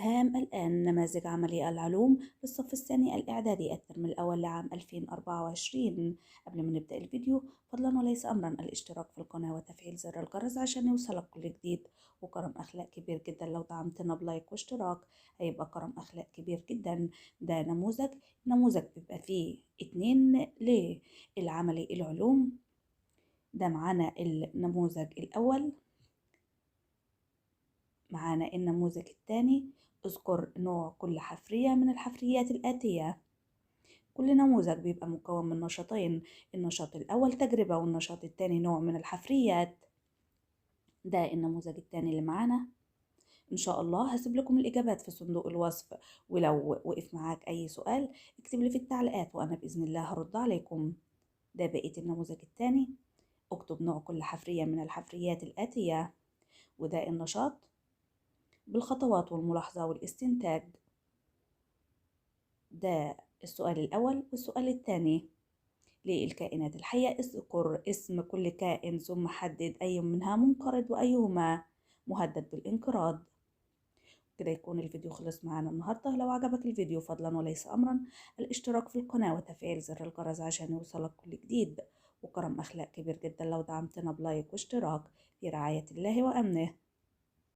هام الآن نماذج عملي العلوم للصف الثاني الإعدادي الترم الأول لعام 2024. قبل ما نبدأ الفيديو فضلا وليس أمرا الاشتراك في القناة وتفعيل زر الجرس عشان يوصلك كل جديد، وكرم أخلاق كبير جدا لو دعمتنا بلايك واشتراك، هيبقى كرم أخلاق كبير جدا. ده نموذج بيبقى فيه 2 للعملي العلوم. ده معانا النموذج الأول، معانا النموذج الثاني. اذكر نوع كل حفرية من الحفريات الآتية. كل نموذج بيبقى مكون من نشاطين، النشاط الأول تجربة والنشاط الثاني نوع من الحفريات. ده النموذج الثاني اللي معانا. إن شاء الله هسيب لكم الإجابات في صندوق الوصف، ولو وقف معاك أي سؤال اكتب لي في التعليقات وأنا بإذن الله هرد عليكم. ده بقية النموذج الثاني. اكتب نوع كل حفرية من الحفريات الآتية. وده النشاط بالخطوات والملاحظة والاستنتاج. ده السؤال الأول. والسؤال الثاني للكائنات الحية، اذكر اسم كل كائن ثم حدد أي منها منقرض وأيهما مهدد بالانقراض. كده يكون الفيديو خلص معانا النهاردة. لو عجبك الفيديو فضلا وليس أمرا الاشتراك في القناة وتفعيل زر الجرس عشان يوصلك كل جديد، وكرم أخلاق كبير جدا لو دعمتنا بلايك واشتراك. في رعاية الله وأمنه.